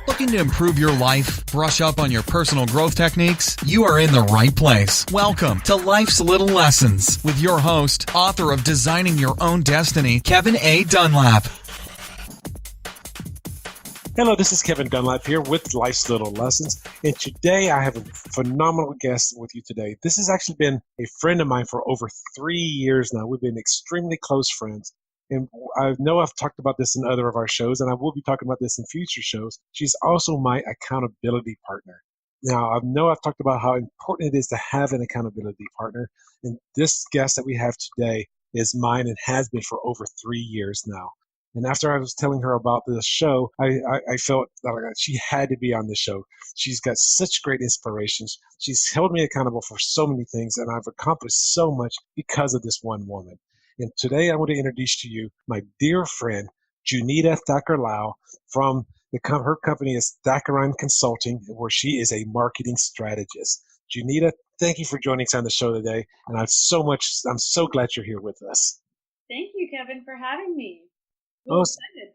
Looking to improve your life, brush up on your personal growth techniques? You are in the right place. Welcome to Life's Little Lessons with your host, author of Designing Your Own Destiny, Kevin A. Dunlap. Hello, this is Kevin Dunlap here with Life's Little Lessons, and today I have a phenomenal guest with you today. This has actually been a friend of mine for over 3 years now. We've been extremely close friends. And I know I've talked about this in other of our shows, and I will be talking about this in future shows. She's also my accountability partner. Now, I know I've talked about how important it is to have an accountability partner, and this guest that we have today is mine and has been for over 3 years now. And after I was telling her about this show, I felt that she had to be on the show. She's got such great inspirations. She's held me accountable for so many things, and I've accomplished so much because of this one woman. And today I want to introduce to you my dear friend, Junita Thakorlal, from her company is Thokorine Consulting, where she is a marketing strategist. Junita, thank you for joining us on the show today. And I'm so glad you're here with us. Thank you, Kevin, for having me. Really excited.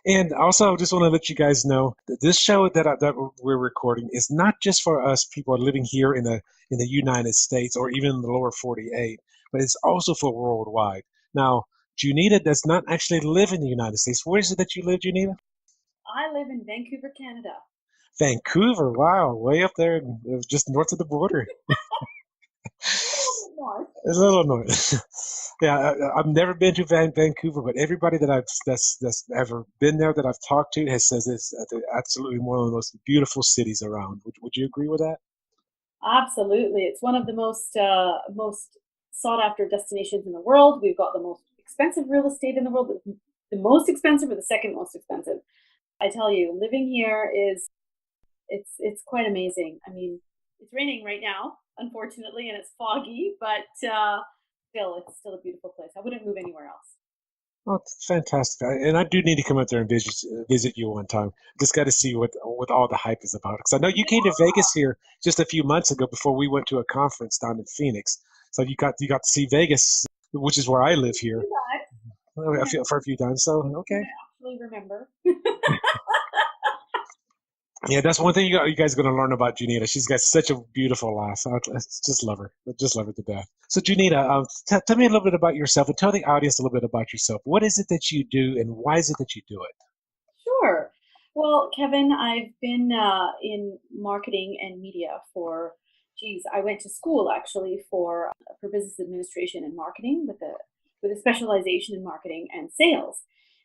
And also, I just want to let you guys know that this show that we're recording is not just for us people living here in the United States or even in the lower 48, but it's also for worldwide. Now, Junita does not actually live in the United States. Where is it that you live, Junita? I live in Vancouver, Canada. Vancouver, wow, way up there, just north of the border. A little north. Yeah, I've never been to Vancouver, but everybody that's ever been there that I've talked to says it's absolutely one of the most beautiful cities around. Would you agree with that? Absolutely, it's one of the most sought after destinations in the world. We've got the most expensive real estate in the world, the most expensive or the second most expensive. I tell you, living here it's quite amazing. I mean, it's raining right now, unfortunately, and it's foggy, but it's still a beautiful place. I wouldn't move anywhere else. Oh, it's fantastic. And I do need to come out there and visit you one time. Just got to see what all the hype is about. Because I know you came to Vegas here just a few months ago before we went to a conference down in Phoenix. So you got to see Vegas, which is where I live here. For a few times. So, okay. I actually remember. Yeah, that's one thing you guys are going to learn about Junita. She's got such a beautiful laugh. I just love her. I just love her to death. So, Junita, tell me a little bit about yourself and tell the audience a little bit about yourself. What is it that you do and why is it that you do it? Sure. Well, Kevin, I've been in marketing and media I went to school actually for business administration and marketing with a specialization in marketing and sales.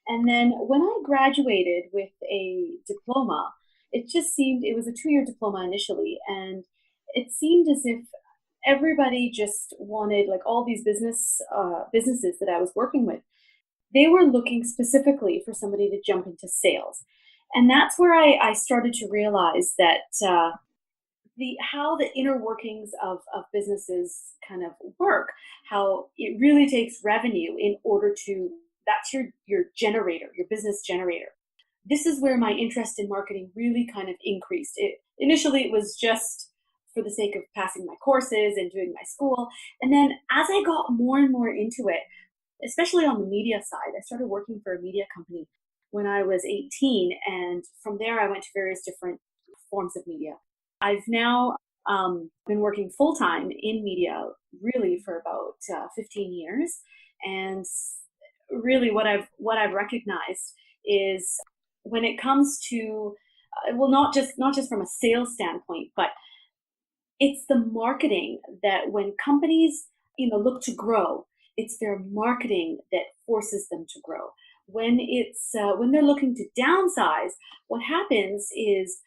And then when I graduated with a diploma, it was a 2-year diploma initially, and it seemed as if everybody just wanted, like all these businesses that I was working with, they were looking specifically for somebody to jump into sales. And that's where I started to realize that how the inner workings of businesses kind of work, how it really takes revenue in order that's your generator, your business generator. This is where my interest in marketing really kind of increased. Initially, it was just for the sake of passing my courses and doing my school. And then as I got more and more into it, especially on the media side, I started working for a media company when I was 18. And from there, I went to various different forms of media. I've now been working full-time in media really for about 15 years. And really what I've recognized is when it comes to, not just from a sales standpoint, but it's the marketing that when companies, look to grow, it's their marketing that forces them to grow. When they're looking to downsize, what happens is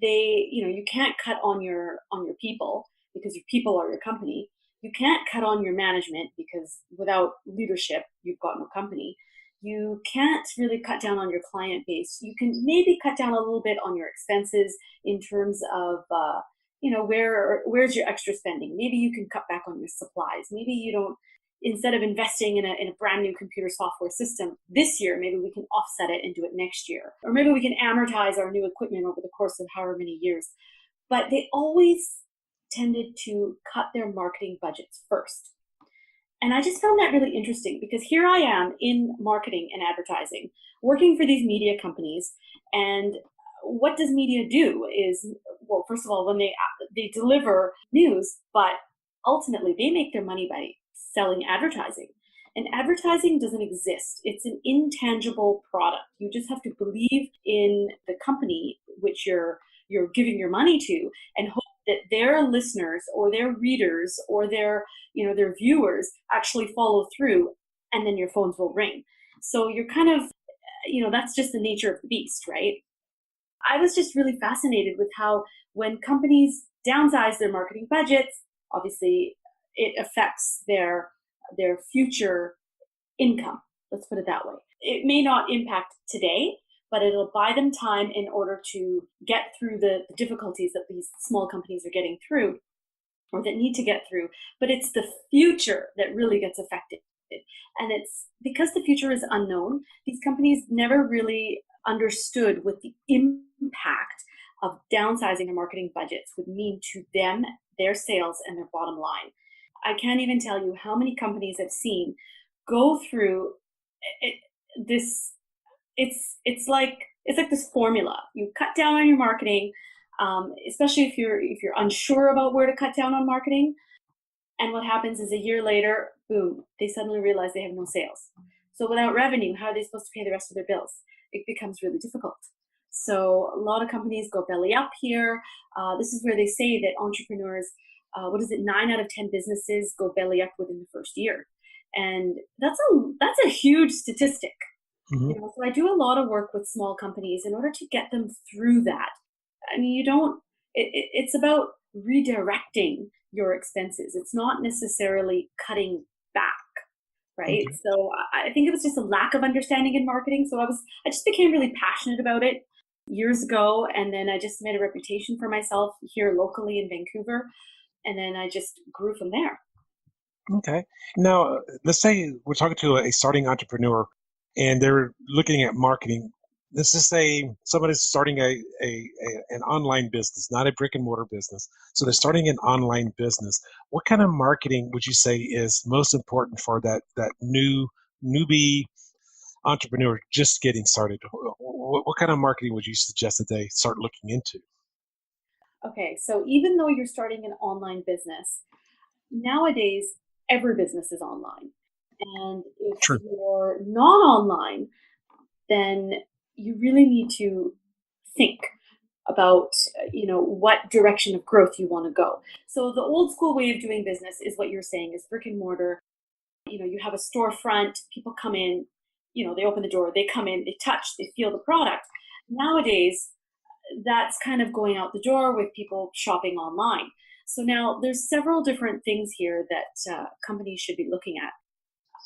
you can't cut on your people because your people are your company. You can't cut on your management because without leadership, you've got no company. You can't really cut down on your client base. You can maybe cut down a little bit on your expenses in terms of, where's your extra spending? Maybe you can cut back on your supplies. Maybe you don't, instead of investing in a brand new computer software system this year, maybe we can offset it and do it next year. Or maybe we can amortize our new equipment over the course of however many years. But they always tended to cut their marketing budgets first. And I just found that really interesting because here I am in marketing and advertising, working for these media companies. And what does media do is, well, first of all, when they deliver news, but ultimately they make their money by selling advertising. And advertising doesn't exist. It's an intangible product. You just have to believe in the company which you're giving your money to, and hope that their listeners or their readers or their viewers actually follow through, and then your phones will ring. So you're kind of, that's just the nature of the beast, right? I was just really fascinated with how when companies downsize their marketing budgets, obviously it affects their future income. Let's put it that way. It may not impact today, but it'll buy them time in order to get through the difficulties that these small companies are getting through, or that need to get through. But it's the future that really gets affected. And it's because the future is unknown. These companies never really understood what the impact of downsizing their marketing budgets would mean to them, their sales, and their bottom line. I can't even tell you how many companies I've seen go through this. It's like this formula. You cut down on your marketing, especially if you're unsure about where to cut down on marketing. And what happens is a year later, boom, they suddenly realize they have no sales. So without revenue, how are they supposed to pay the rest of their bills? It becomes really difficult. So a lot of companies go belly up here. This is where they say that entrepreneurs, 9 out of 10 businesses go belly up within the first year. And that's a huge statistic. Mm-hmm. So I do a lot of work with small companies in order to get them through that. I mean, it's about redirecting your expenses. It's not necessarily cutting back, right? Okay. So I think it was just a lack of understanding in marketing. So I just became really passionate about it years ago. And then I just made a reputation for myself here locally in Vancouver. And then I just grew from there. Okay. Now, let's say we're talking to a starting entrepreneur and they're looking at marketing. Let's just say somebody's starting an online business, not a brick and mortar business. So they're starting an online business. What kind of marketing would you say is most important for that newbie entrepreneur just getting started? What kind of marketing would you suggest that they start looking into? Okay, so even though you're starting an online business, nowadays every business is online. And if True. you're not online, then you really need to think about what direction of growth you want to go. So the old school way of doing business is what you're saying, is brick and mortar. You have a storefront, people come in, they open the door, they come in, they touch, they feel the product. Nowadays, that's kind of going out the door with people shopping online. So now there's several different things here that companies should be looking at.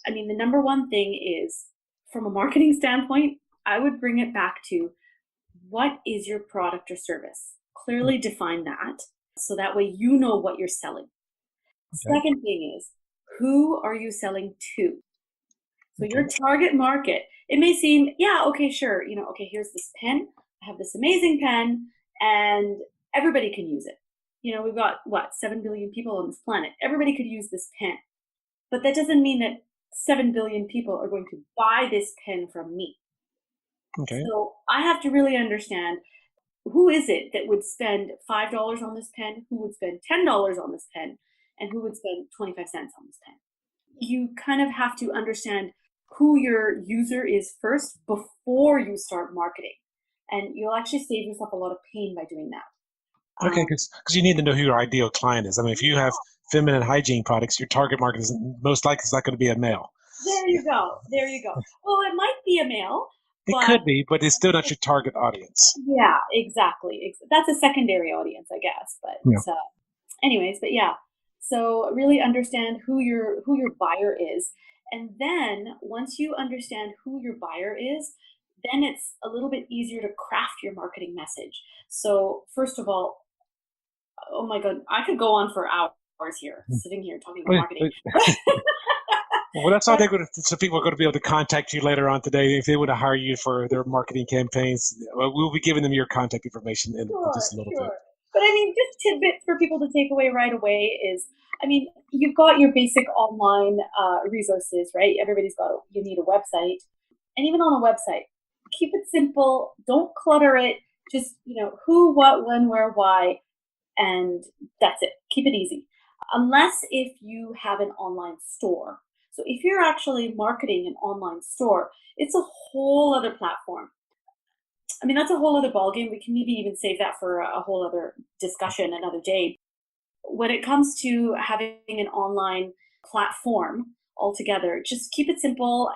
I mean, the number one thing is, from a marketing standpoint, I would bring it back to, what is your product or service? Clearly define that, so that way you know what you're selling. Okay. Second thing is, who are you selling to? So Okay. your target market, it may seem, yeah, okay, sure, okay, here's this pen. I have this amazing pen, and everybody can use it. We've got, 7 billion people on this planet. Everybody could use this pen. But that doesn't mean that 7 billion people are going to buy this pen from me. Okay. So I have to really understand, who is it that would spend $5 on this pen, who would spend $10 on this pen, and who would spend 25 cents on this pen. You kind of have to understand who your user is first before you start marketing. And you'll actually save yourself a lot of pain by doing that. Okay, because you need to know who your ideal client is. I mean, if you have feminine hygiene products, your target market is most likely not going to be a male. There you go. Well, it might be a male. It could be, but it's still not your target audience. Yeah, exactly. That's a secondary audience, I guess. But Yeah. anyways, but yeah. So really understand who your buyer is. And then once you understand who your buyer is, then it's a little bit easier to craft your marketing message. So first of all, oh my God, I could go on for hours here, sitting here talking about marketing. Well, that's how so people are going to be able to contact you later on today if they want to hire you for their marketing campaigns. We'll be giving them your contact information in just a little bit. But I mean, just tidbit for people to take away right away is, I mean, you've got your basic online resources, right? You need a website. And even on a website, keep it simple. Don't clutter it. Just, who, what, when, where, why, and that's it. Keep it easy. Unless if you have an online store. So if you're actually marketing an online store, it's a whole other platform. I mean, that's a whole other ballgame. We can maybe even save that for a whole other discussion another day. When it comes to having an online platform altogether, just keep it simple.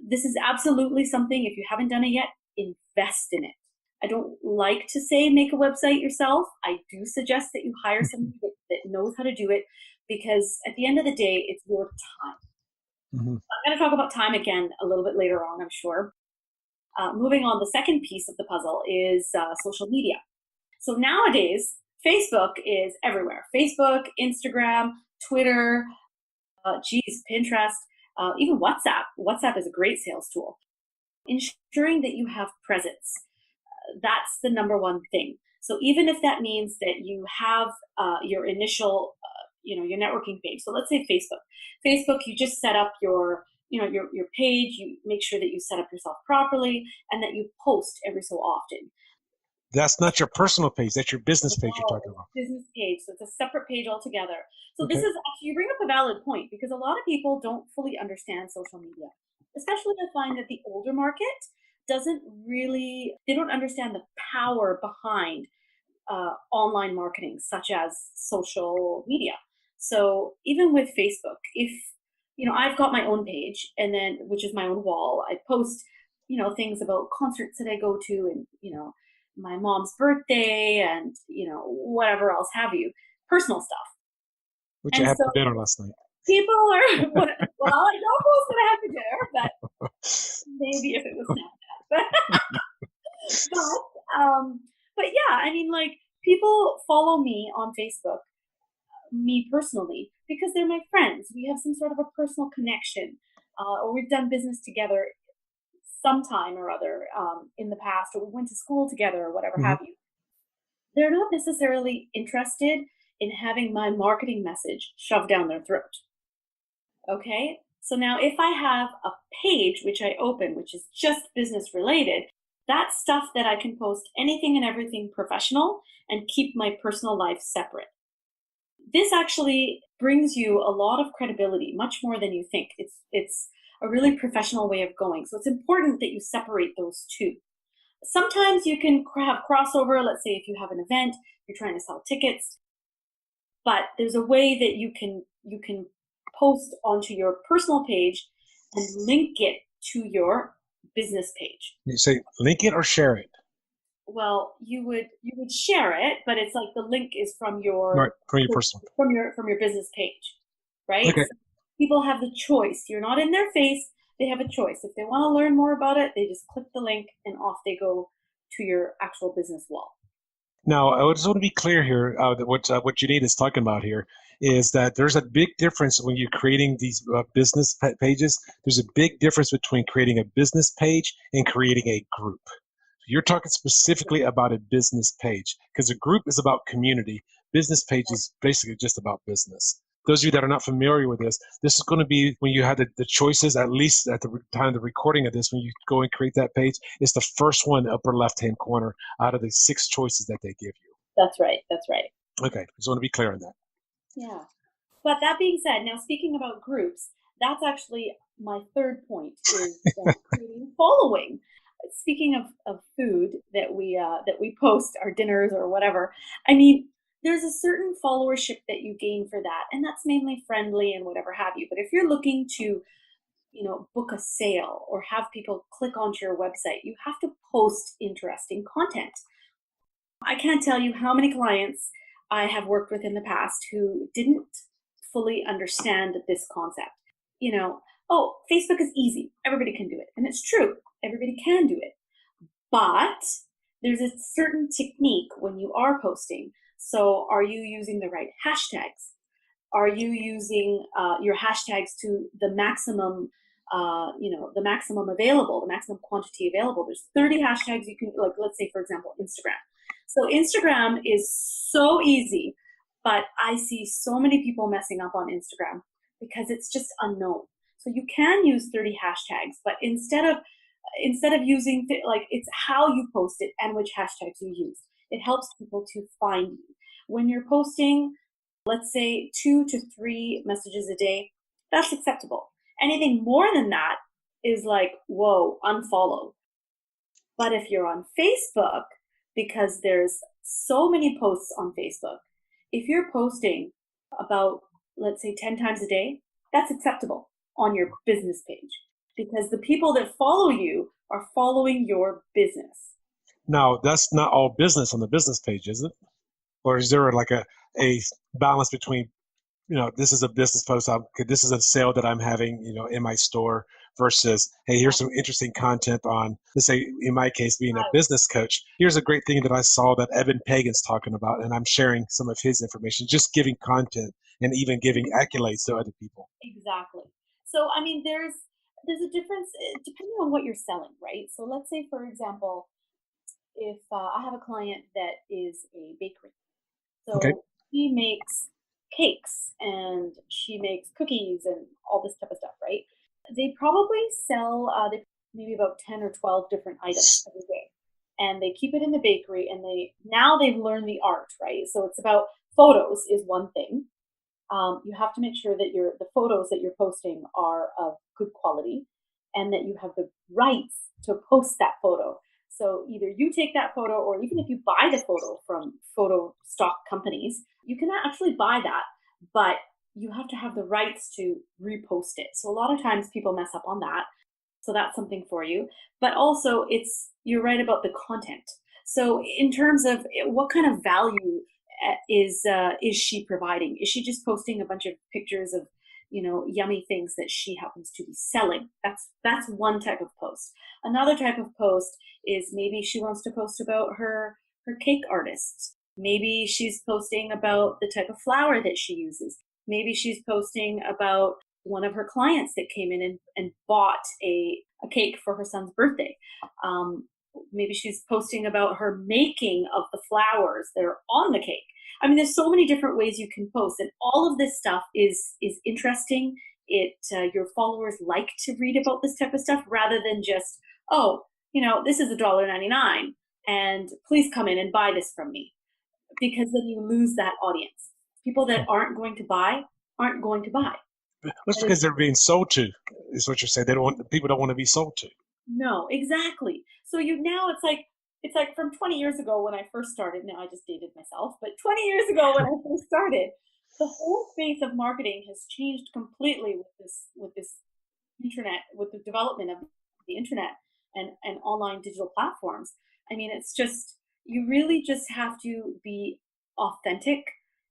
This is absolutely something, if you haven't done it yet, invest in it. I don't like to say make a website yourself. I do suggest that you hire somebody that knows how to do it, because at the end of the day, it's your time. Mm-hmm. I'm going to talk about time again a little bit later on, I'm sure. Moving on, the second piece of the puzzle is social media. So nowadays, Facebook is everywhere. Facebook, Instagram, Twitter, Pinterest, even WhatsApp. WhatsApp is a great sales tool. Ensuring that you have presence. That's the number one thing. So even if that means that you have your initial, your networking page. So let's say Facebook. Facebook, you just set up your page. You make sure that you set up yourself properly and that you post every so often. That's not your personal page. That's your business page you're talking about. Business page. So it's a separate page altogether. So This is actually, you bring up a valid point, because a lot of people don't fully understand social media. Especially I find that the older market they don't understand the power behind online marketing, such as social media. So even with Facebook, if, I've got my own page, and then, which is my own wall, I post, things about concerts that I go to, and, my mom's birthday, and, whatever else have you, personal stuff. Which I had for dinner last night. People are, well, I don't post what I have for dinner, but maybe if it was Snapchat. But yeah, I mean, like, people follow me on Facebook, me personally, because they're my friends. We have some sort of a personal connection, or we've done business together sometime or other in the past, or we went to school together, or whatever have you. They're not necessarily interested in having my marketing message shoved down their throat. Okay? So now if I have a page which I open, which is just business related, that's stuff that I can post anything and everything professional and keep my personal life separate. This actually brings you a lot of credibility, much more than you think. It's a really professional way of going. So it's important that you separate those two. Sometimes you can have crossover. Let's say if you have an event, you're trying to sell tickets, but there's a way that you can post onto your personal page and link it to your business page. You say link it or share it? Well, you would share it, but it's like the link is from your personal, from your business page, right? Okay. So people have the choice. You're not in their face. They have a choice. If they want to learn more about it, they just click the link and off they go to your actual business wall. Now, I just want to be clear here that what Junita is talking about here is that there's a big difference when you're creating these business pages. There's a big difference between creating a business page and creating a group. You're talking specifically about a business page, because a group is about community. Business page is basically just about business. Those of you that are not familiar with this is going to be when you have the choices, at least at the time of the recording of this, when you go and create that page, it's the first one, upper left-hand corner, out of the 6 choices that they give you. That's right. Okay, just want to be clear on that. Yeah. But that being said, now speaking about groups, that's actually my third point, is creating following. Speaking of food that we post, our dinners or whatever, I mean, there's a certain followership that you gain for that, and that's mainly friendly and whatever have you. But if you're looking to, book a sale or have people click onto your website, you have to post interesting content. I can't tell you how many clients I have worked with in the past who didn't fully understand this concept. Oh, Facebook is easy. Everybody can do it. And it's true. Everybody can do it. But there's a certain technique when you are posting. So are you using the right hashtags? Are you using your hashtags to the maximum, the maximum available, the maximum quantity available? There's 30 hashtags you can, like, let's say, for example, Instagram. So Instagram is so easy, but I see so many people messing up on Instagram because it's just unknown. So you can use 30 hashtags, but instead of Instead of using, like, it's how you post it and which hashtags you use. It helps people to find you. When you're posting, let's say 2 to 3 messages a day, that's acceptable. Anything more than that is like, whoa, unfollow. But if you're on Facebook, because there's so many posts on Facebook, if you're posting about, let's say, 10 times a day, that's acceptable on your business page because the people that follow you are following your business. Now, that's not all business on the business page, is it? Or is there like a balance between, this is a business post, this is a sale that I'm having, in my store versus, hey, here's some interesting content on, let's say, in my case, being a business coach, here's a great thing that I saw that Evan Pagan's talking about, and I'm sharing some of his information, just giving content and even giving accolades to other people. Exactly. So, I mean, there's a difference depending on what you're selling, right? So let's say, for example, if I have a client that is a bakery. Okay. So she makes cakes and she makes cookies and all this type of stuff, right? They probably sell maybe about 10 or 12 different items every day. And they keep it in the bakery and they've learned the art, right? So it's about photos is one thing. You have to make sure that the photos that you're posting are of good quality and that you have the rights to post that photo. So either you take that photo, or even if you buy the photo from photo stock companies, you can actually buy that, but you have to have the rights to repost it. So a lot of times people mess up on that. So that's something for you. But also you're right about the content. So in terms of what kind of value is she providing? Is she just posting a bunch of pictures of, yummy things that she happens to be selling? That's one type of post. Another type of post is maybe she wants to post about her cake artist. Maybe she's posting about the type of flour that she uses. Maybe she's posting about one of her clients that came in and bought a cake for her son's birthday. Maybe she's posting about her making of the flowers that are on the cake. I mean, there's so many different ways you can post, and all of this stuff is interesting. Your followers like to read about this type of stuff rather than just, oh, this is $1.99 and please come in and buy this from me, because then you lose that audience. People that aren't going to buy aren't going to buy. That's because they're being sold to, is what you're saying. People don't want to be sold to. No, exactly. So it's like from 20 years ago when I first started. Now I just dated myself, but 20 years ago when I first started, the whole space of marketing has changed completely with this internet, with the development of the internet and online digital platforms. I mean, it's just, you really just have to be authentic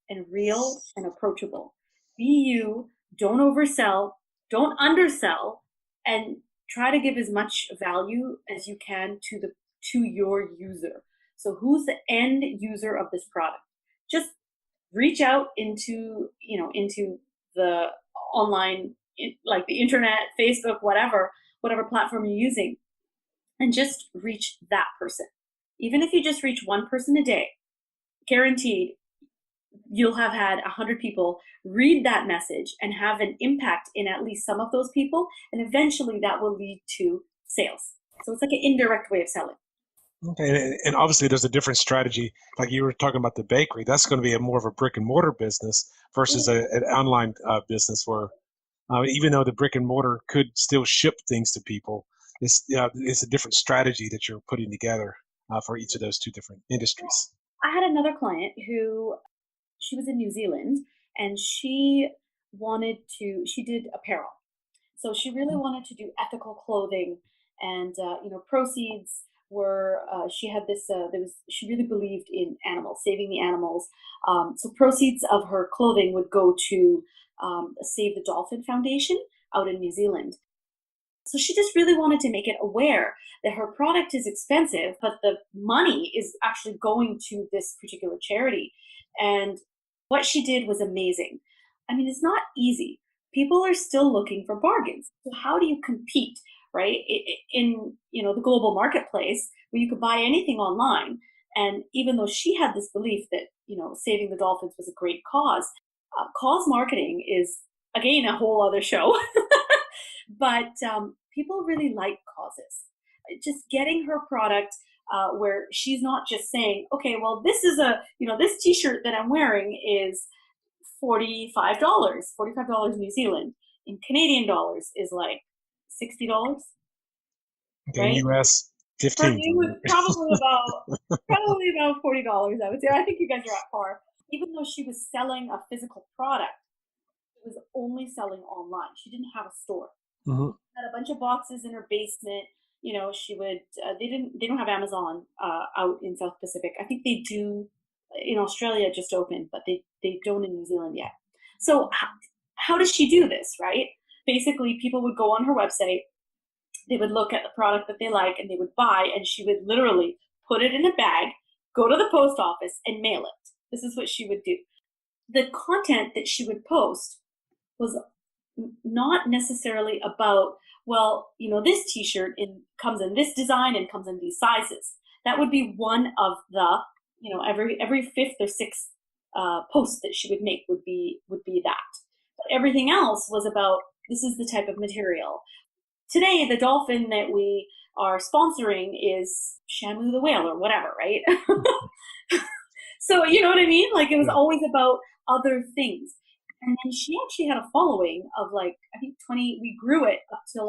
and real and approachable. Be you, don't oversell, don't undersell, and try to give as much value as you can to your user. So who's the end user of this product? Just reach out into the online, like the internet, Facebook, whatever platform you're using, and just reach that person. Even if you just reach one person a day, guaranteed you'll have had 100 people read that message and have an impact in at least some of those people, and eventually that will lead to sales. So it's like an indirect way of selling. Okay, and obviously there's a different strategy. Like you were talking about the bakery, that's going to be more of a brick and mortar business versus an online business where even though the brick and mortar could still ship things to people, it's a different strategy that you're putting together for each of those two different industries. I had another client who, she was in New Zealand and she did apparel. So she really wanted to do ethical clothing, and proceeds were, she had this, she really believed in animals, saving the animals. So proceeds of her clothing would go to Save the Dolphin Foundation out in New Zealand. So she just really wanted to make it aware that her product is expensive, but the money is actually going to this particular charity. And what she did was amazing. I mean, it's not easy. People are still looking for bargains. So how do you compete, right? In the global marketplace where you could buy anything online. And even though she had this belief that, saving the dolphins was a great cause marketing is, again, a whole other show. But people really like causes. just getting her product where she's not just saying, okay, well, this is this t-shirt that I'm wearing is $45 New Zealand. In Canadian dollars is like $60, Okay, right? US For 15. you, it's probably about $40, I would say. I think you guys are at par. Even though she was selling a physical product, she was only selling online. She didn't have a store. Mm-hmm. Had a bunch of boxes in her basement. She would. They don't have Amazon out in South Pacific. I think they do in Australia. It just opened, but they don't in New Zealand yet. So how does she do this? Right? Basically, people would go on her website. They would look at the product that they like and they would buy, and she would literally put it in a bag, go to the post office, and mail it. This is what she would do. The content that she would post was not necessarily about, well, this t-shirt comes in this design and comes in these sizes. That would be one of the, every fifth or sixth post that she would make would be that. But everything else was about, this is the type of material. Today, the dolphin that we are sponsoring is Shamu the whale or whatever, right? So, you know what I mean? Like, it was always about other things. And then she actually had a following of like, I think we grew it up till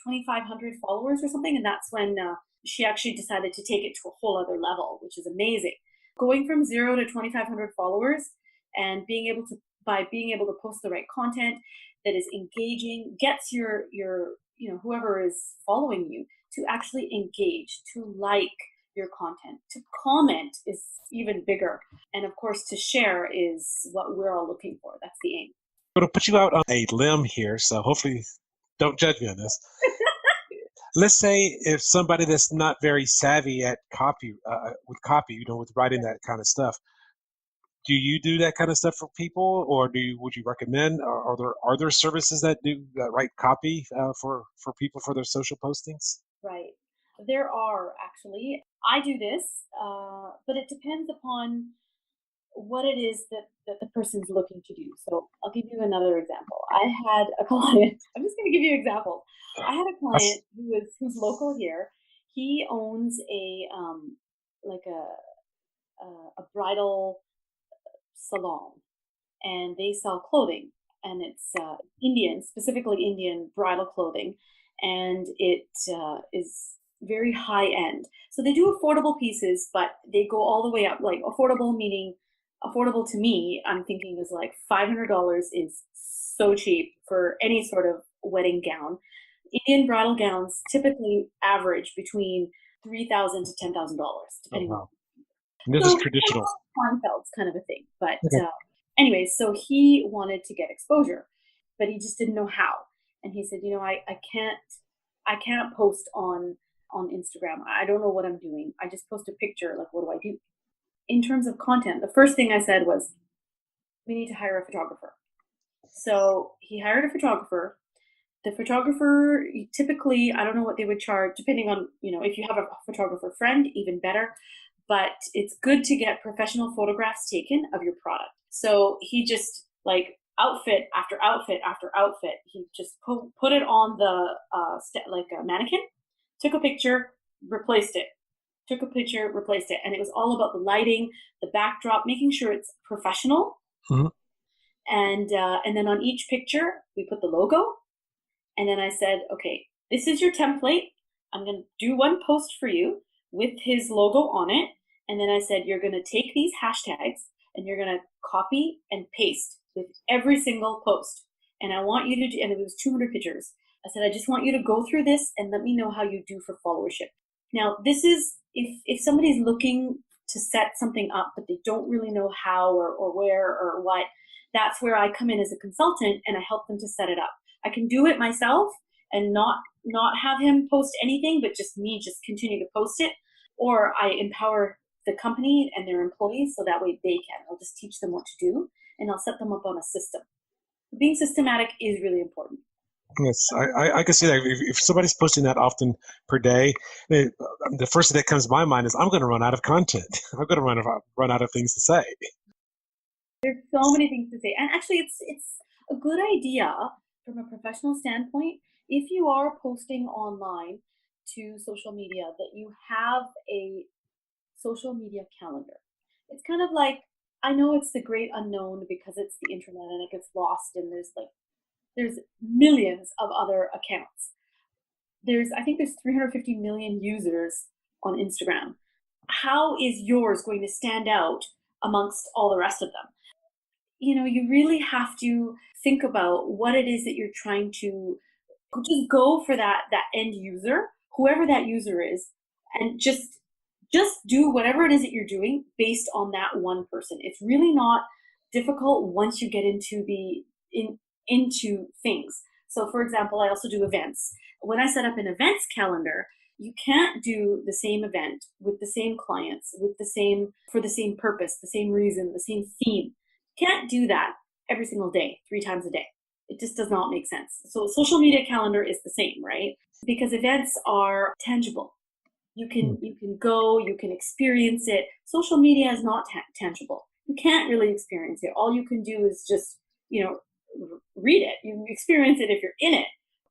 2,500 followers or something. And that's when she actually decided to take it to a whole other level, which is amazing. Going from 0 to 2,500 followers and being able to post the right content that is engaging, gets your whoever is following you to actually engage, to like your content, to comment is even bigger. And of course, to share is what we're all looking for. That's the aim. I'm going to put you out on a limb here, so hopefully don't judge me on this. Let's say if somebody that's not very savvy at copy, with writing that kind of stuff, do you do that kind of stuff for people, or would you recommend? Are there services that write copy for people for their social postings? Right. There are actually. I do this, but it depends upon what it is that the person's looking to do. So I'll give you another example. I had a client. I'm just going to give you examples. I had a client who's local here. He owns a bridal salon, and they sell clothing, and it's specifically Indian bridal clothing, and it is very high end. So they do affordable pieces, but they go all the way up. Like affordable meaning, affordable to me, I'm thinking is like $500 is so cheap for any sort of wedding gown. Indian bridal gowns typically average between $3,000 to $10,000, depending on. This is traditional. Kleinfeld's kind of a thing. But okay. Anyways, so he wanted to get exposure, but he just didn't know how. And he said, I can't post on Instagram. I don't know what I'm doing. I just post a picture. Like, what do I do? In terms of content, the first thing I said was, we need to hire a photographer. So he hired a photographer. The photographer, typically, I don't know what they would charge, depending on, if you have a photographer friend, even better. But it's good to get professional photographs taken of your product. So he just outfit after outfit after outfit. He just put it on the like a mannequin, took a picture, replaced it, took a picture, replaced it. And it was all about the lighting, the backdrop, making sure it's professional. Mm-hmm. And then on each picture, we put the logo. And then I said, okay, this is your template. I'm going to do one post for you with his logo on it. And then I said, you're going to take these hashtags and you're going to copy and paste with every single post. And I want you to do, and it was 200 pictures. I said, I just want you to go through this and let me know how you do for followership. Now, this is, if somebody's looking to set something up, but they don't really know how or where or what, that's where I come in as a consultant and I help them to set it up. I can do it myself and not have him post anything, but just continue to post it. Or I empower the company and their employees so that way they can. I'll just teach them what to do and I'll set them up on a system. Being systematic is really important. Yes, I can see that. If somebody's posting that often per day, the first thing that comes to my mind is I'm going to run out of content. I'm going to run out of things to say. There's so many things to say. And actually, it's a good idea from a professional standpoint. If you are posting online, to social media that you have a social media calendar. It's kind of like, I know it's the great unknown because it's the internet and it gets lost and there's millions of other accounts. I think there's 350 million users on Instagram. How is yours going to stand out amongst all the rest of them? You really have to think about what it is that you're trying to just go for that end user, whoever that user is, and just do whatever it is that you're doing based on that one person. It's really not difficult once you get into things. So for example, I also do events. When I set up an events calendar, you can't do the same event with the same clients, for the same purpose, the same reason, the same theme. You can't do that every single day, 3 times a day. It just does not make sense. So social media calendar is the same, right? Because events are tangible. You can go, you can experience it. Social media is not tangible. You can't really experience it. All you can do is just, read it. You experience it if you're in it.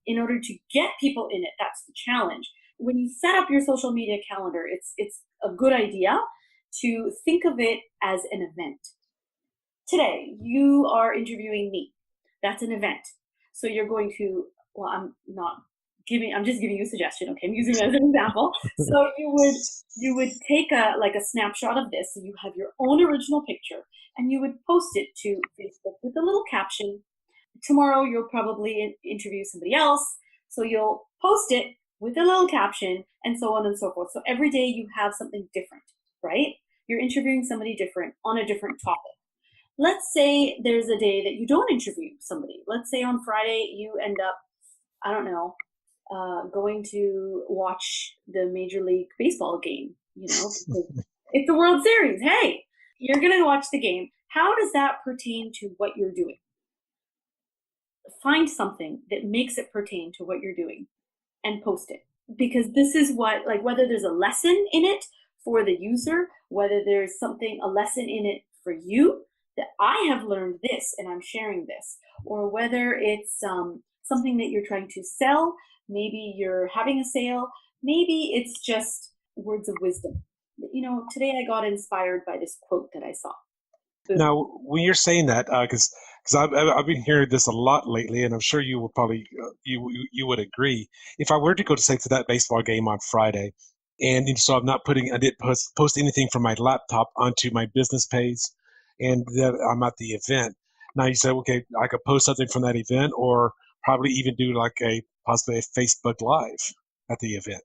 In order to get people in it, that's the challenge. When you set up your social media calendar, it's a good idea to think of it as an event. Today, you are interviewing me. That's an event. So you're going to, I'm just giving you a suggestion, okay? I'm using it as an example. So you would take a snapshot of this, so you have your own original picture, and you would post it to Facebook with a little caption. Tomorrow you'll probably interview somebody else, so you'll post it with a little caption, and so on and so forth. So every day you have something different, right? You're interviewing somebody different on a different topic. Let's say there's a day that you don't interview somebody. Let's say on Friday you end up, I don't know, going to watch the Major League Baseball game, it's the World Series. Hey, you're going to watch the game. How does that pertain to what you're doing? Find something that makes it pertain to what you're doing and post it. Because this is whether there's a lesson in it for the user, whether there's a lesson in it for you, that I have learned this and I'm sharing this, or whether it's something that you're trying to sell. Maybe you're having a sale. Maybe it's just words of wisdom. Today I got inspired by this quote that I saw. Now, when you're saying that, because I've been hearing this a lot lately, and I'm sure you will probably you would agree. If I were to go to that baseball game on Friday, and so I didn't post anything from my laptop onto my business page, and that I'm at the event. Now you say, okay, I could post something from that event, or probably even do possibly a Facebook Live at the event.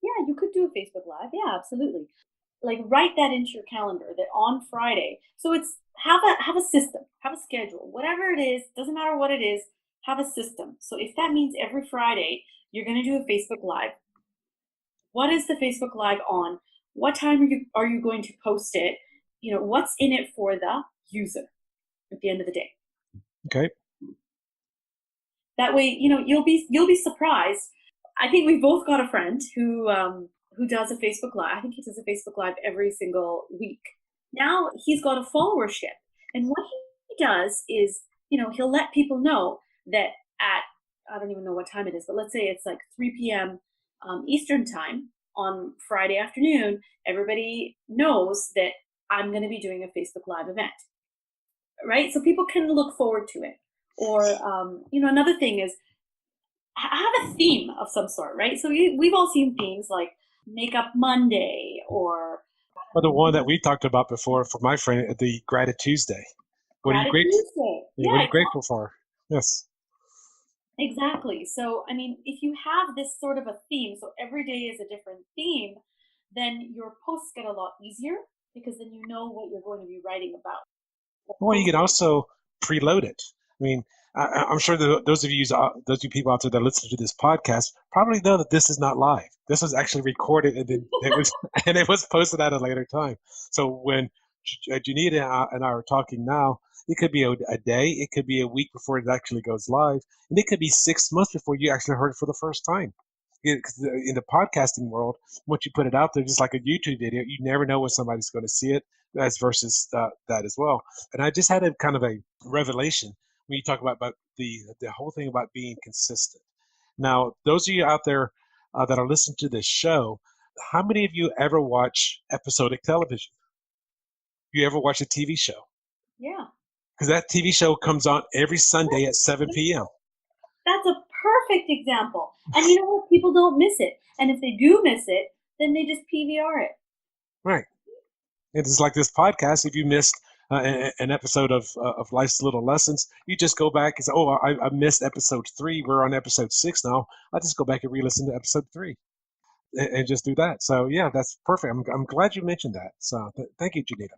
Yeah, you could do a Facebook Live. Yeah, absolutely. Write that into your calendar that on Friday. So it's have a system, have a schedule, whatever it is, doesn't matter what it is, have a system. So if that means every Friday you're going to do a Facebook Live, what is the Facebook Live on? What time are you going to post it? What's in it for the user at the end of the day? Okay. That way, you'll be surprised. I think we've both got a friend who does a Facebook Live. I think he does a Facebook Live every single week. Now he's got a followership. And what he does is, he'll let people know that I don't even know what time it is, but let's say it's 3 p.m. Eastern time on Friday afternoon. Everybody knows that I'm going to be doing a Facebook Live event, right? So people can look forward to it. Or, another thing is have a theme of some sort, right? So we've all seen themes like Makeup Monday or the one that we talked about before for my friend, the Gratitude Tuesday. What are you grateful for? Yes. Exactly. So, if you have this sort of a theme, so every day is a different theme, then your posts get a lot easier because then you know what you're going to be writing about. Well, you can also preload it. I'm sure that those of you people out there that listen to this podcast probably know that this is not live. This was actually recorded and then it was posted at a later time. So when Junita and I are talking now, it could be a day, it could be a week before it actually goes live, and it could be 6 months before you actually heard it for the first time. Because in the podcasting world, once you put it out there, just like a YouTube video, you never know when somebody's going to see it, as versus that as well. And I just had a kind of a revelation when you talk about the whole thing about being consistent. Now, those of you out there that are listening to this show, how many of you ever watch episodic television? You ever watch a TV show? Yeah. Because that TV show comes on every Sunday at 7 p.m. That's a perfect example. And you know what? People don't miss it. And if they do miss it, then they just PVR it. Right. It's like this podcast. If you missed an episode of Life's Little Lessons, you just go back and say, oh, I missed episode 3. We're on episode 6 now. I just go back and re-listen to episode 3 and just do that. So, yeah, that's perfect. I'm glad you mentioned that. So thank you, Junita.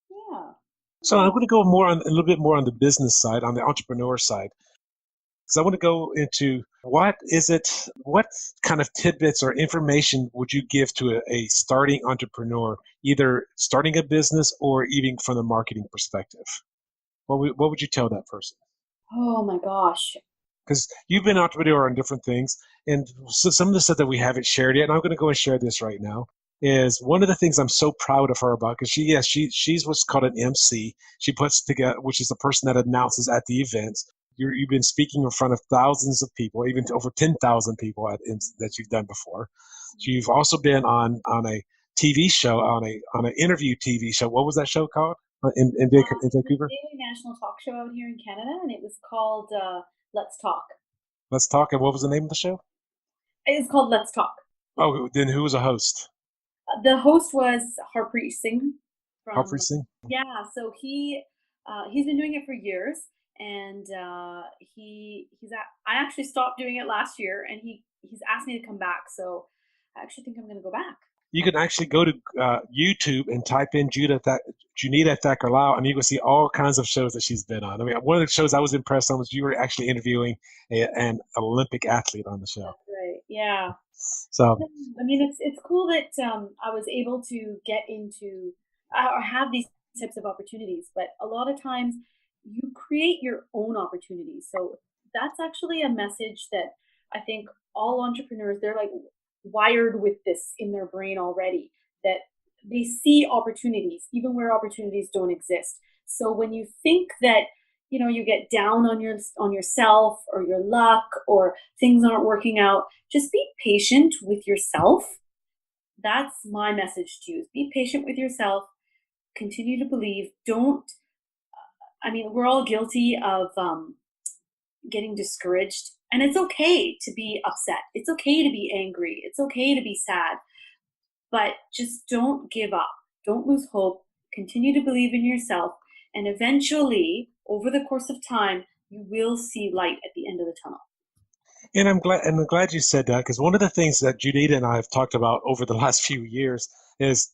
Yeah. So I'm going to go a little bit more on the business side, on the entrepreneur side. Because I want to go into what kind of tidbits or information would you give to a starting entrepreneur, either starting a business or even from the marketing perspective? What would you tell that person? Oh my gosh. Because you've been an entrepreneur on different things, and so some of the stuff that we haven't shared yet, and I'm going to go and share this right now, is one of the things I'm so proud of her about, because she's what's called an MC. She puts together, which is the person that announces at the events. You've been speaking in front of thousands of people, even over 10,000 people that you've done before. So you've also been on a TV show, on an interview TV show. What was that show called in Vancouver? Daily national talk show out here in Canada, and it was called Let's Talk. Let's Talk. And what was the name of the show? It was called Let's Talk. Oh, then who was a host? The host was Harpreet Singh. Harpreet Singh? Yeah, so he's been doing it for years, and I actually stopped doing it last year, and he's asked me to come back, so I actually think I'm going to go back. You can actually go to YouTube and type in Junita Thakorlal, and you can see all kinds of shows that she's been on. I mean, one of the shows I was impressed on was you were actually interviewing an Olympic athlete on the show. That's right. Yeah. So I mean, it's cool that I was able to get into or have these types of opportunities, but a lot of times you create your own opportunities. So that's actually a message that I think all entrepreneurs, they're like wired with this in their brain already, that they see opportunities even where opportunities don't exist. So when you think that you get down on yourself or your luck or things aren't working out, just be patient with yourself. That's my message to you. Be patient with yourself. Continue to believe. We're all guilty of getting discouraged, and it's okay to be upset. It's okay to be angry. It's okay to be sad, but just don't give up. Don't lose hope. Continue to believe in yourself, and eventually, over the course of time, you will see light at the end of the tunnel. And I'm glad you said that, because one of the things that Junita and I have talked about over the last few years is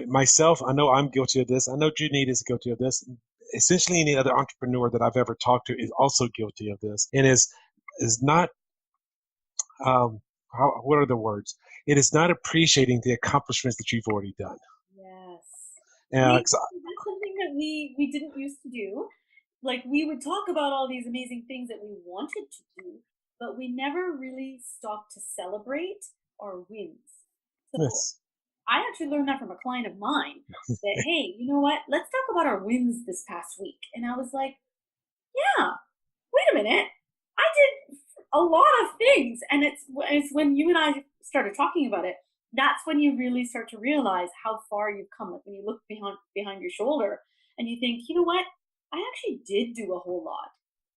myself, I know I'm guilty of this. I know Junita is guilty of this. Essentially, any other entrepreneur that I've ever talked to is also guilty of this, and is not what are the words? It is not appreciating the accomplishments that you've already done. Yes. That's something that we didn't used to do. Like, we would talk about all these amazing things that we wanted to do, but we never really stopped to celebrate our wins. So yes. I actually learned that from a client of mine that, hey, you know what? Let's talk about our wins this past week. And I was like, yeah, wait a minute. I did a lot of things. And it's when you and I started talking about it, that's when you really start to realize how far you've come. Like, when you look behind your shoulder and you think, you know what? I actually did do a whole lot.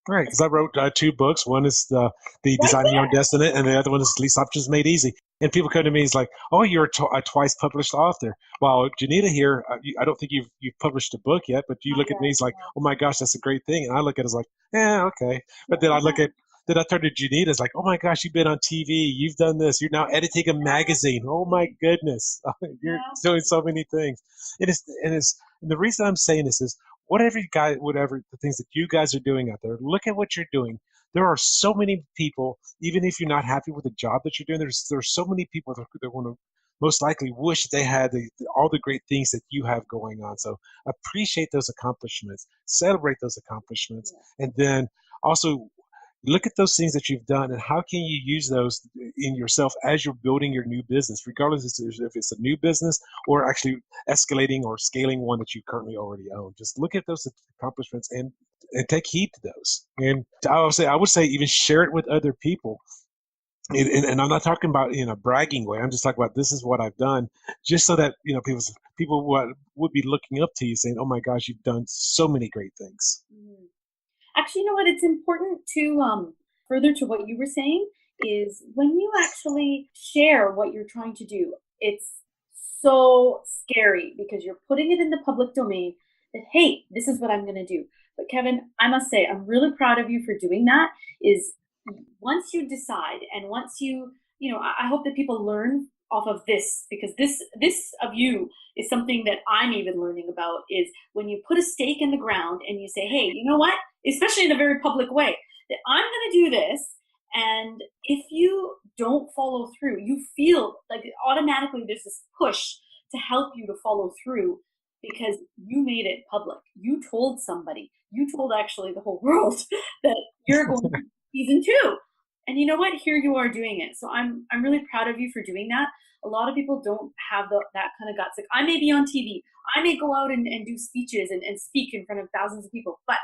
Right, because I wrote 2 books. One is the Designing Your Own Destiny, and the other one is Least Options Made Easy. And people come to me, it's like, oh, you're a twice published author. Well, Junita here, I don't think you've published a book yet, but you look at me, it's like, oh my gosh, that's a great thing. And I look at it as like, okay. But then I turn to Junita, it's like, oh my gosh, you've been on TV, you've done this, you're now editing a magazine. Oh my goodness, you're doing so many things. And the reason I'm saying this is, whatever the things that you guys are doing out there, look at what you're doing. There are so many people, even if you're not happy with the job that you're doing, there's so many people that want to most likely wish they had all the great things that you have going on. So appreciate those accomplishments, celebrate those accomplishments, and then also look at those things that you've done and how can you use those in yourself as you're building your new business, regardless if it's a new business or actually escalating or scaling one that you currently already own. Just look at those accomplishments and take heed to those. And I would say even share it with other people. And I'm not talking about in a bragging way. I'm just talking about this is what I've done, just so that people would be looking up to you, saying, "Oh my gosh, you've done so many great things." Mm. Actually, you know what? It's important to further to what you were saying is when you actually share what you're trying to do, it's so scary because you're putting it in the public domain that, hey, this is what I'm going to do. But Kevin, I must say, I'm really proud of you for doing that. Is once you decide and once I hope that people learn off of this because this of you is something that I'm even learning about is when you put a stake in the ground and you say, hey, you know what? Especially in a very public way, that I'm going to do this. And if you don't follow through, you feel like automatically there's this push to help you to follow through because you made it public. You told somebody, you told actually the whole world that you're going to season 2. And you know what? Here you are doing it. So I'm really proud of you for doing that. A lot of people don't have that kind of guts. Like I may be on TV, I may go out and do speeches and speak in front of thousands of people, but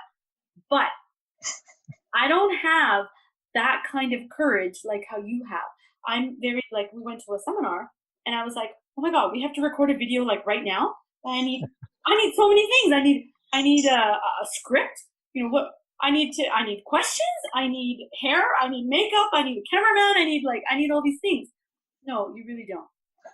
I don't have that kind of courage like how you have. I'm very like we went to a seminar and I was like, oh my God, we have to record a video like right now. I need so many things. I need a script. You know what? I need questions. I need hair. I need makeup. I need a cameraman. I need all these things. No, you really don't.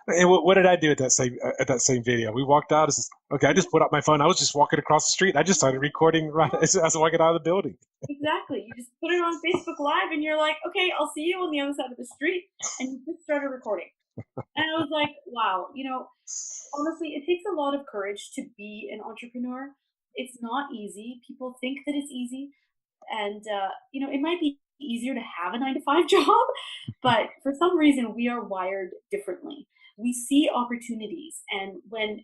And what did I do at that same video? We walked out. Okay. I just put up my phone. I was just walking across the street. I just started recording right as I was walking out of the building. Exactly. You just put it on Facebook Live, and you're like, okay, I'll see you on the other side of the street, and you just started recording. And I was like, wow, honestly, it takes a lot of courage to be an entrepreneur. It's not easy. People think that it's easy. And, it might be easier to have a 9 to 5 job, but for some reason, we are wired differently. We see opportunities, and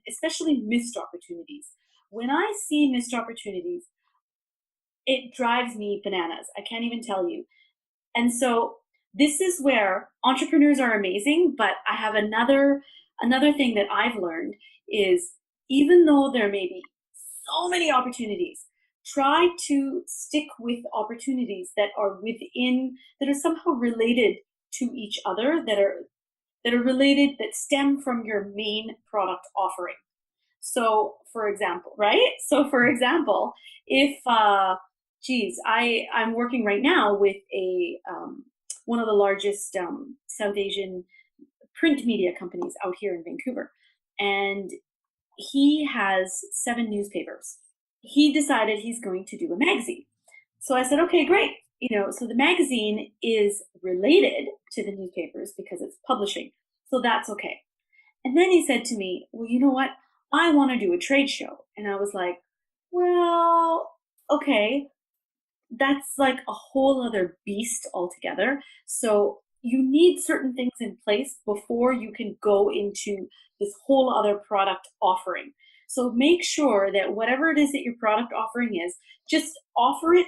especially missed opportunities, when I see missed opportunities, it drives me bananas. I can't even tell you. And so this is where entrepreneurs are amazing, but I have another thing that I've learned is even though there may be so many opportunities, try to stick with opportunities that are somehow related to each other, that are related, that stem from your main product offering. So for example, right? So for example, if I'm working right now with one of the largest South Asian print media companies out here in Vancouver, and he has 7 newspapers. He decided he's going to do a magazine. So I said, okay, great. So the magazine is related to the newspapers because it's publishing. So that's okay. And then he said to me, well, you know what? I want to do a trade show. And I was like, well, okay, that's like a whole other beast altogether. So you need certain things in place before you can go into this whole other product offering. So make sure that whatever it is that your product offering is, just offer it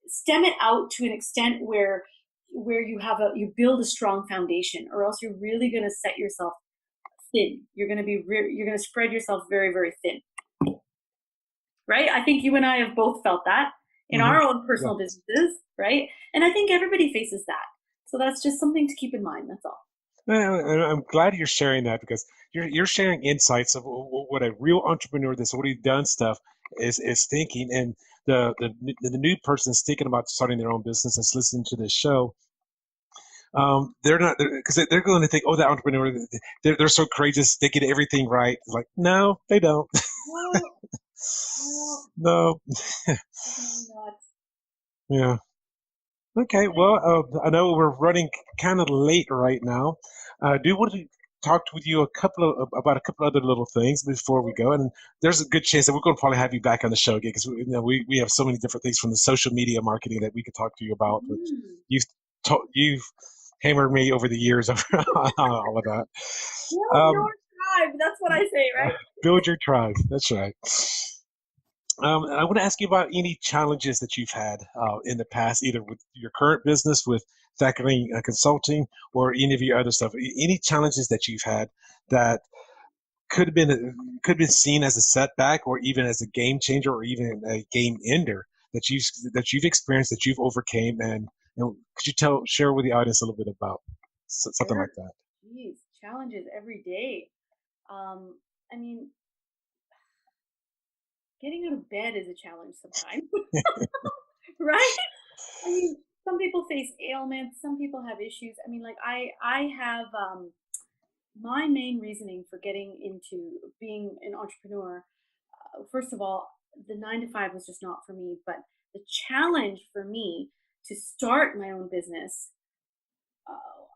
stem it out to an extent where you build a strong foundation, or else you're really going to set yourself thin. You're going to spread yourself very, very thin. Right? I think you and I have both felt that in our own personal businesses, right? And I think everybody faces that. So that's just something to keep in mind. That's all. I'm glad you're sharing that because you're sharing insights of what a real entrepreneur that's already done stuff is thinking, and the new person is thinking about starting their own business that's listening to this show. They're not because they're going to think, oh, that entrepreneur, they're so courageous, they get everything right. It's like, no, they don't. No. Yeah. Okay. Well, I know we're running kind of late right now. I do want to talk with you about a couple other little things before we go, and there's a good chance that we're going to probably have you back on the show again because we have so many different things from the social media marketing that we could talk to you about. But you've hammered me over the years over all of that. Build your tribe. That's what I say, right? Build your tribe. That's right. I want to ask you about any challenges that you've had in the past, either with your current business with Thakorine Consulting or any of your other stuff. Any challenges that you've had that could have been seen as a setback, or even as a game changer, or even a game ender that you've experienced, that you've overcame, and And could you share with the audience a little bit about something Sure. like that? Geez, challenges every day. I mean, getting out of bed is a challenge sometimes, right? I mean, some people face ailments, some people have issues. I mean, like I have my main reasoning for getting into being an entrepreneur. First of all, the 9 to 5 was just not for me, but the challenge for me to start my own business,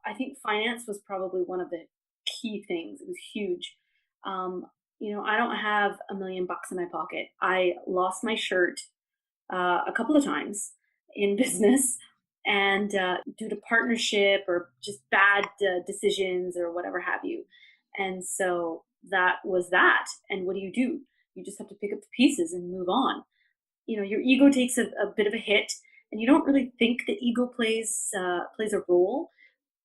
I think finance was probably one of the key things. It was huge. I don't have $1 million in my pocket. I lost my shirt a couple of times in business, and due to partnership or just bad decisions or whatever have you. And so that was that. And what do? You just have to pick up the pieces and move on. Your ego takes a bit of a hit, and you don't really think the ego plays a role,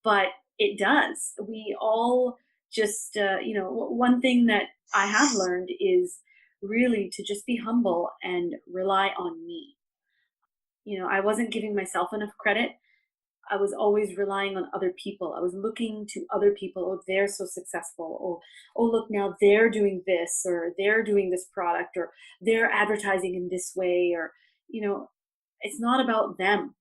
but it does. We all just, one thing that I have learned is really to just be humble and rely on me. I wasn't giving myself enough credit. I was always relying on other people. I was looking to other people. Oh, they're so successful. Oh, look, now they're doing this, or they're doing this product, or they're advertising in this way, or, it's not about them.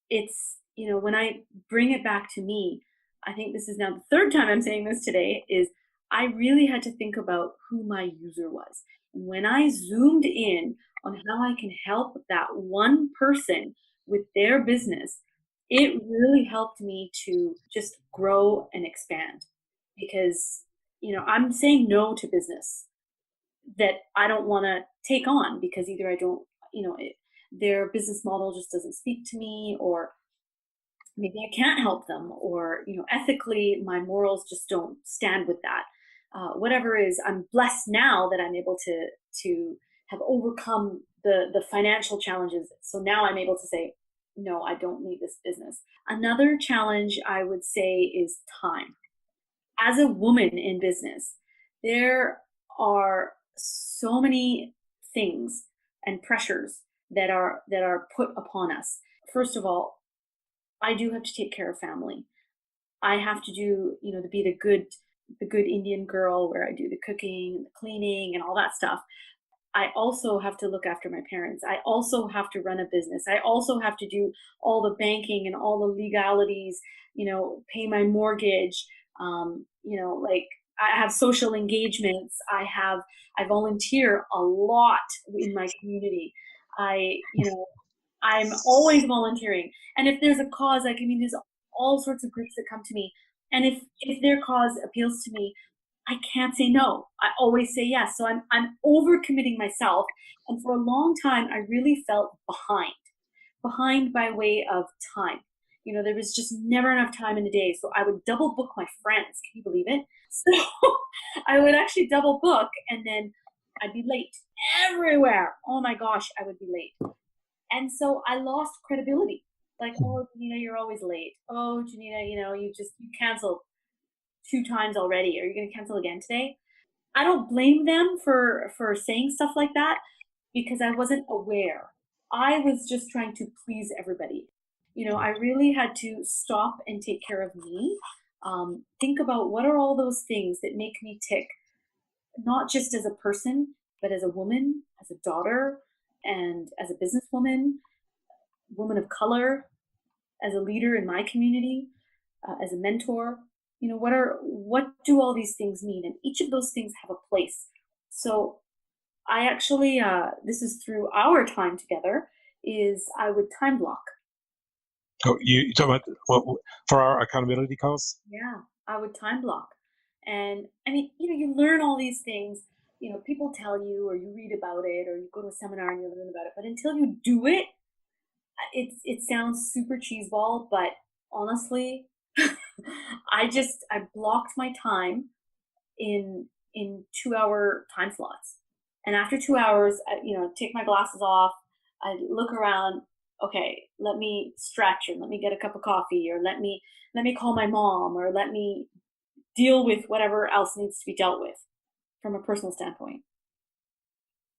It's, when I bring it back to me, I think this is now the third time I'm saying this today, is I really had to think about who my user was. And when I zoomed in on how I can help that one person with their business, it really helped me to just grow and expand, because, I'm saying no to business that I don't want to take on, because either I don't, their business model just doesn't speak to me, or maybe I can't help them, or ethically my morals just don't stand with that. Whatever is, I'm blessed now that I'm able to have overcome the financial challenges. So now I'm able to say, no, I don't need this business. Another challenge I would say is time. As a woman in business, there are so many things and pressures that are put upon us. First of all, I do have to take care of family. I have to do, to be the good Indian girl, where I do the cooking and the cleaning and all that stuff. I also have to look after my parents. I also have to run a business. I also have to do all the banking and all the legalities, pay my mortgage. Like, I have social engagements. I volunteer a lot in my community. I'm always volunteering. And if there's a cause, there's all sorts of groups that come to me. And if their cause appeals to me, I can't say no. I always say yes. So I'm overcommitting myself. And for a long time, I really felt behind by way of time. There was just never enough time in the day. So I would double book my friends. Can you believe it? So I would actually double book, and then I'd be late everywhere. Oh my gosh, I would be late. And so I lost credibility. Like, oh, Junita, you're always late. Oh, Junita, you canceled 2 times already. Are you going to cancel again today? I don't blame them for saying stuff like that, because I wasn't aware. I was just trying to please everybody. I really had to stop and take care of me. Think about what are all those things that make me tick, not just as a person, but as a woman, as a daughter, and as a businesswoman, woman of color, as a leader in my community, as a mentor. What do all these things mean? And each of those things have a place. So I actually, this is through our time together, is I would time block. Oh, you talking about for our accountability calls? Yeah, I would time block. And you learn all these things. People tell you, or you read about it, or you go to a seminar and you learn about it. But until you do it, it sounds super cheeseball. But honestly, I blocked my time in 2 hour time slots. And after 2 hours, take my glasses off. I look around. Okay, let me stretch, or let me get a cup of coffee, or let me call my mom, or let me deal with whatever else needs to be dealt with from a personal standpoint.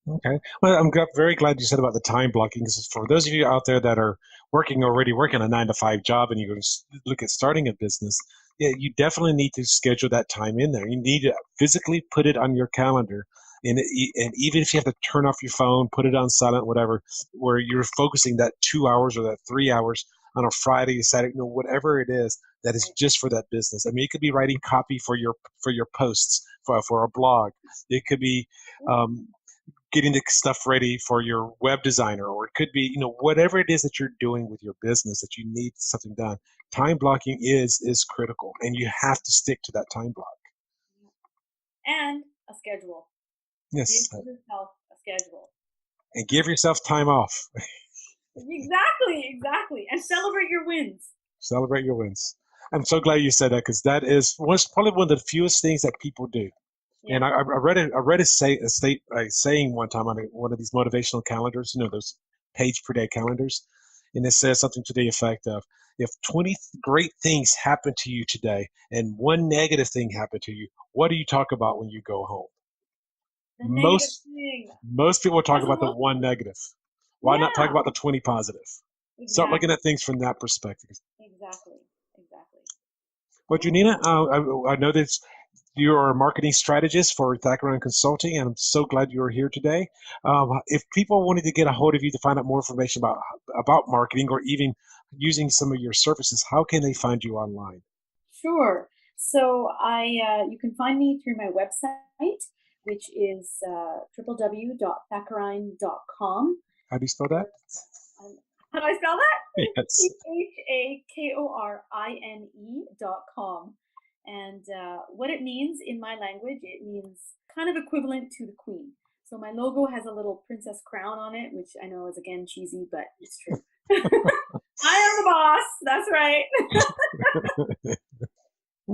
Okay. Well, very glad you said about the time blocking. Because for those of you out there that are already working a 9 to 5 job, and you're going to look at starting a business, yeah, you definitely need to schedule that time in there. You need to physically put it on your calendar. And even if you have to turn off your phone, put it on silent, whatever, where you're focusing that 2 hours or that 3 hours on a Friday, Saturday, whatever it is that is just for that business. I mean, it could be writing copy for your posts for a blog. It could be getting the stuff ready for your web designer, or it could be, whatever it is that you're doing with your business that you need something done. Time blocking is critical, and you have to stick to that time block. And a schedule. Yes. Give yourself a schedule. And give yourself time off. Exactly. And celebrate your wins. Celebrate your wins. I'm so glad you said that, because that is probably one of the fewest things that people do. Yeah. And I read a saying one time on one of these motivational calendars, those page per day calendars, and it says something to the effect of, if 20 great things happen to you today and one negative thing happened to you, what do you talk about when you go home? Most people talk about the one negative. Why not talk about the 20 positive? Exactly. Start looking at things from that perspective. Exactly. Well, Junita, I know that you're a marketing strategist for Thakorine Consulting, and I'm so glad you're here today. If people wanted to get a hold of you to find out more information about marketing, or even using some of your services, how can they find you online? Sure. So you can find me through my website, which is www.thakorine.com. How do you spell that? How do I spell that? Yes. Thakorine.com. And what it means in my language, it means kind of equivalent to the queen. So my logo has a little princess crown on it, which I know is, again, cheesy, but it's true. I am the boss. That's right.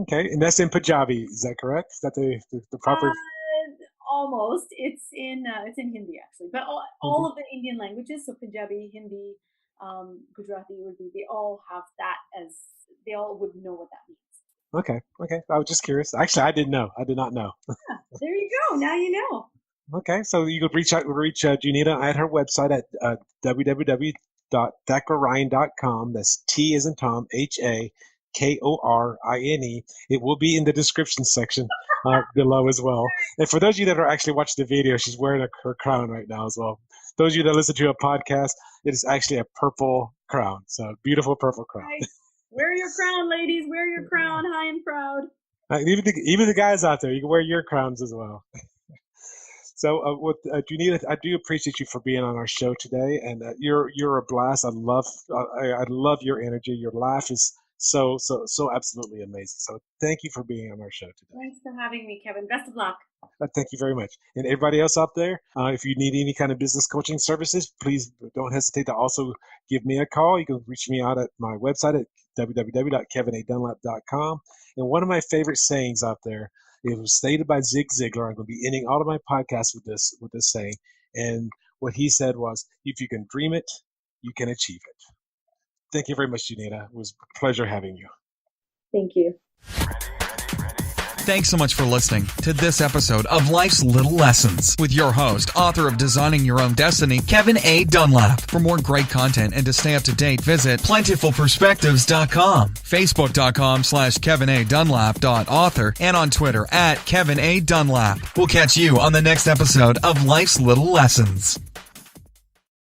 Okay. And that's in Punjabi. Is that correct? Is that the proper... Almost. It's in Hindi, actually. But all of the Indian languages, so Punjabi, Hindi, Gujarati, Urdu, they all have that they all would know what that means. Okay. I was just curious. Actually, I didn't know. I did not know. Yeah, there you go. Now you know. Okay. So you could reach Junita at her website at www.thakorine.com. That's T as in Tom, HAKORINE. It will be in the description section below as well. And for those of you that are actually watching the video, she's wearing her crown right now as well. Those of you that listen to a podcast, it is actually a purple crown. So beautiful purple crown. Right. Wear your crown, ladies. Wear your crown high and proud. Even the guys out there, you can wear your crowns as well. So, Junita, I do appreciate you for being on our show today, and you're a blast. I love your energy. Your laugh is so absolutely amazing. So, thank you for being on our show today. Thanks for having me, Kevin. Best of luck. Thank you very much. And everybody else out there, if you need any kind of business coaching services, please don't hesitate to also give me a call. You can reach me out at my website at www.kevinadunlap.com. And one of my favorite sayings out there, it was stated by Zig Ziglar. I'm going to be ending all of my podcasts with this saying. And what he said was, if you can dream it, you can achieve it. Thank you very much, Junita. It was a pleasure having you. Thank you. Thanks so much for listening to this episode of Life's Little Lessons with your host, author of Designing Your Own Destiny, Kevin A. Dunlap. For more great content and to stay up to date, visit plentifulperspectives.com, facebook.com/KevinADunlap.author, and on Twitter at Kevin A. Dunlap. We'll catch you on the next episode of Life's Little Lessons.